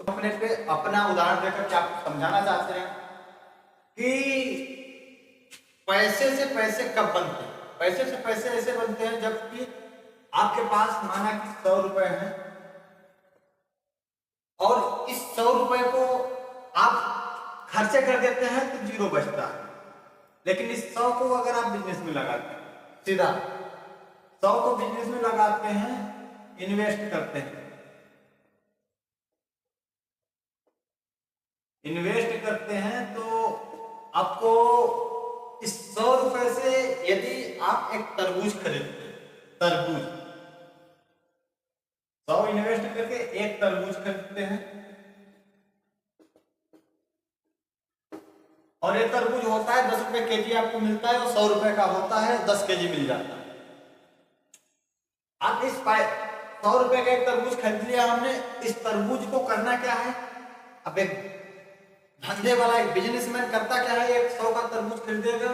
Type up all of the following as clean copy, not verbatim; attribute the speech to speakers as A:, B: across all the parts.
A: अपने पे अपना उदाहरण देकर क्या आपको समझाना चाहते हैं कि पैसे से पैसे कब बनते हैं। पैसे से पैसे ऐसे बनते हैं जबकि आपके पास माना कि 100 रुपए हैं और इस 100 रुपए को आप खर्चे कर देते हैं तो 0 बचता है। लेकिन इस 100 को अगर आप बिजनेस में लगाते हैं, सीधा 100 को बिजनेस में लगाते हैं, इन्वेस्ट करते हैं, इन्वेस्ट करते हैं तो आपको इस 100 रुपए से यदि आप एक तरबूज खरीदते हैं, तरबूज 100 इन्वेस्ट करके एक तरबूज खरीदते हैं और ये तरबूज होता है 10 रुपए केजी आपको मिलता है और 100 रुपए का होता है 10 केजी मिल जाता है। आप इस 100 रुपए का एक तरबूज खरीद लिया हमने, इस तरबूज को करना क्या है। अब एक धंधे वाला एक बिजनेसमैन करता क्या है, एक 100 का तरबूज खरीदेगा,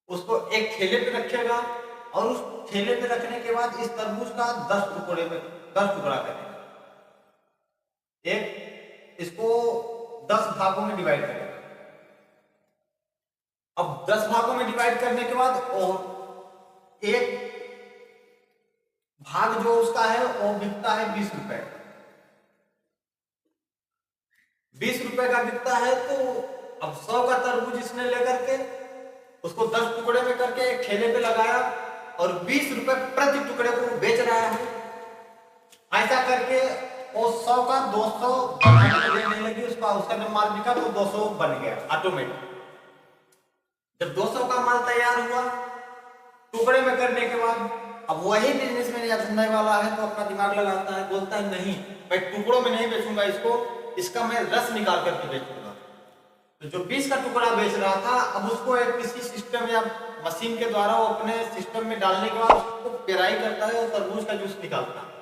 A: उसको एक ठेले पे रखेगा और उस ठेले पे रखने के बाद इस तरबूज का 10 टुकड़ा करेगा, एक इसको 10 भागों में डिवाइड करेगा। अब 10 भागों में डिवाइड करने के बाद और एक भाग जो उसका है वो बिकता है 20 रुपए, 20 रुपए का बिकता है। तो अब 100 का तरबूज इसने लेकर के उसको 10 टुकड़े में करके एक ठेले पे लगाया और 20 रुपए प्रति टुकड़े को बेच रहा है। ऐसा करके वो 100 का 200 लेने लगी, उसका जब माल बिका तो 200 बन गया ऑटोमेटिक। जब 200 का माल तैयार हुआ टुकड़े में करने के बाद, अब वही बिजनेसमैन या धंधे वाला है तो अपना दिमाग लगाता है, बोलता है नहीं भाई टुकड़ों में नहीं बेचूंगा इसका मैं रस निकाल करके बेचूंगा। तो जो 20 का टुकड़ा बेच रहा था अब उसको एक किसी सिस्टम या मशीन के द्वारा वो अपने सिस्टम में डालने के बाद उसको पेराई करता है और तरबूज का जूस निकालता है।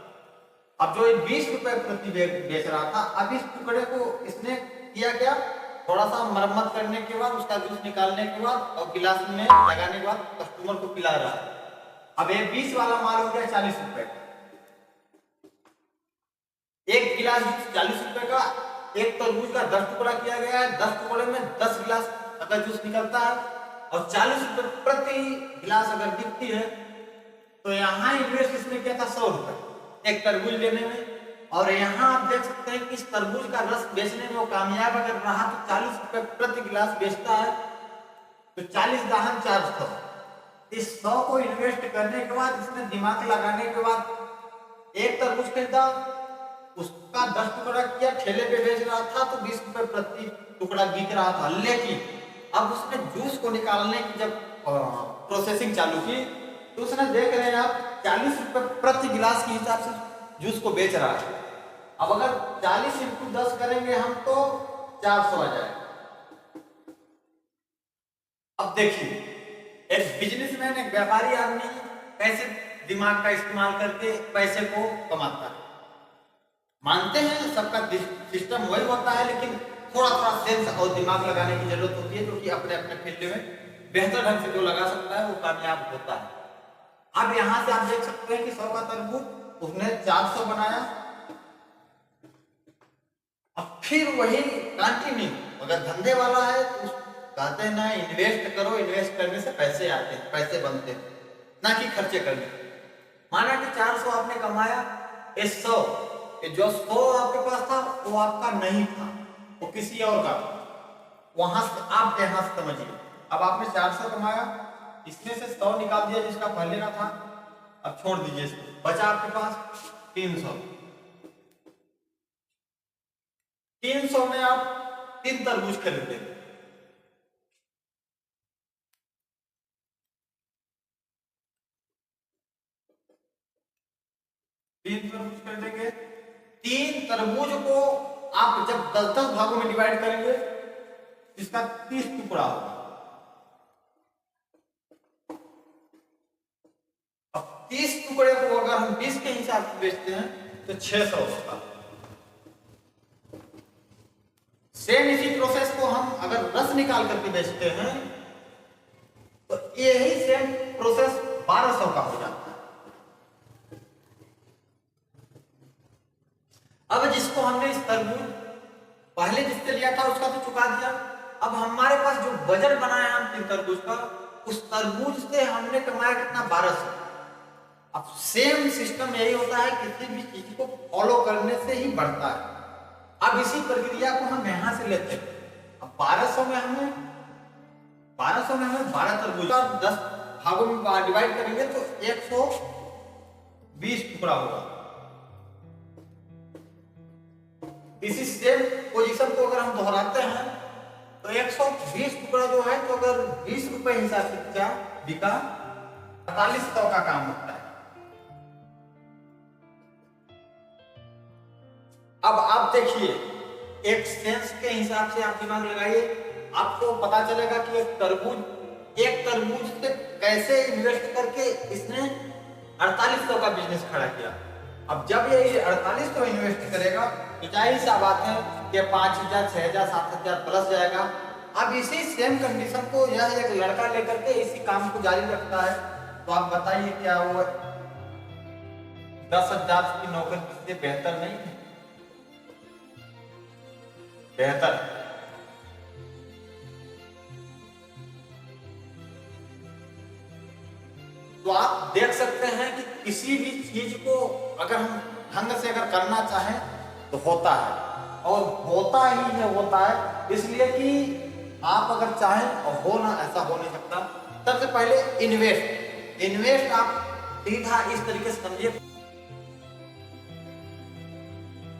A: अब जो 20 रुपए प्रति बेच रहा था, अब इस टुकड़े को इसने किया क्या, थोड़ा सा मरम्मत करने के बाद उसका जूस निकालने के बाद और गिलास में लगाने के बाद कस्टमर को पिला रहा है। अब ये 20 वाला माल हो गया 40 रुपए का, एक गिलास 40 रुपए का, एक तरबूज का 10 टुकड़ा किया गया है, 10 टुकड़े में 10 गिलास अगर जूस निकलता है और 40 रुपए प्रति गिलास अगर बिकती है तो यहाँ इन्वेस्ट इसने किया था 100 रुपए एक तरबूज लेने में। और यहाँ आप देख सकते हैं कि इस तरबूज का रस बेचने में वो कामयाब अगर रहा तो 40 रुपए प्रति गिलास बेचता है तो 40 दाहन 400। इस 100 को इन्वेस्ट करने के बाद इसने दिमाग लगाने के बाद एक तरबूज खरीदा, उसका 10 टुकड़ा किया, ठेले पे बेच रहा था तो 20 रुपए प्रति टुकड़ा बिक रहा था। लेकिन अब उसने जूस को निकालने की जब प्रोसेसिंग चालू की तो उसने देख रहे हैं आप 40 रुपए प्रति गिलास के हिसाब से जूस को बेच रहा है। अब अगर 40 इंटू 10 करेंगे हम तो 400 आ जाएगा। अब देखिए एक बिजनेसमैन, एक व्यापारी आदमी कैसे दिमाग का इस्तेमाल करके पैसे को कमाता है। मानते हैं सबका सिस्टम वही होता है, लेकिन थोड़ा थोड़ा सेंस और दिमाग लगाने की जरूरत होती है, जो कि अपने अपने फील्ड में बेहतर ढंग से जो लगा सकता है वो कामयाब होता है। अब यहां से आप देख सकते हैं कि 100 का तरबूज उसने 400 बनाया। अब फिर वही कंटिन्यू, अगर धंधे वाला है तो कहते हैं ना इन्वेस्ट करो, इन्वेस्ट करने से पैसे आते हैं, पैसे बनते हैं, ना कि खर्चे करने। माना कि 400 आपने कमाया, इस 100 जो 100 आपके पास था वो आपका नहीं था, वो किसी और का था। वहां से आप यहां से समझिए, अब आपने 400 कमाया, इसमें से 100 निकाल दिया जिसका पहले का था, अब छोड़ दीजिए इसको, बचा आपके पास 300। 300 में आप 3 तरबूज खरीदे, तीन तरबूज खरीदेंगे। 3 तरबूज को आप जब 10-10 भागों में डिवाइड करेंगे इसका 30 टुकड़ा होगा। अब 30 टुकड़े को अगर हम 20 के हिसाब से बेचते हैं तो 600 होगा। सेम इसी प्रोसेस को हम अगर रस निकाल करके बेचते हैं तो यही सेम प्रोसेस 1200 का हो जाता है। अब जिस तो हमने इस तरबूज पहले जिससे लिया था उसका तो चुका दिया। अब हमारे पास जो बजट बनाया हम 3 तरबूज का, उस तरबूज से हमने कमाया कितना, 1200। अब सेम सिस्टम यही होता है, किसी भी चीज को फॉलो करने से ही बढ़ता है। अब इसी प्रक्रिया को हम यहां से लेते हैं। अब 1200 में हमें 12 तरबूज का 10 भागों में डिवाइड करेंगे तो 120 टुकड़ा होगा। इसी सेम पोजीशन को अगर हम दोहराते हैं तो 120 टुकड़ा जो है, तो अगर 20 रुपए हिसाब से क्या बिका, 4800 का काम होता है। अब आप देखिए, एक सेंस के हिसाब से आप दिमाग लगाइए, आपको पता चलेगा कि एक तरबूज से कैसे इन्वेस्ट करके इसने 4800 का बिजनेस खड़ा किया। अब जब ये 4800 इन्वेस्ट करेगा तो जाहिर सा बात है कि 5000, 6000, 7000 प्लस जाएगा। अब इसी सेम कंडीशन को यह एक लड़का लेकर के इसी काम को जारी रखता है, तो आप बताइए क्या वो 10,000 की नौकरी से बेहतर नहीं है? बेहतर। तो आप देख सकते हैं कि किसी भी चीज को अगर हम ढंग से अगर करना चाहें तो होता है, और होता है इसलिए कि आप अगर चाहें और हो ना, ऐसा हो नहीं सकता। सबसे पहले इन्वेस्ट आप सीधा इस तरीके से समझिए।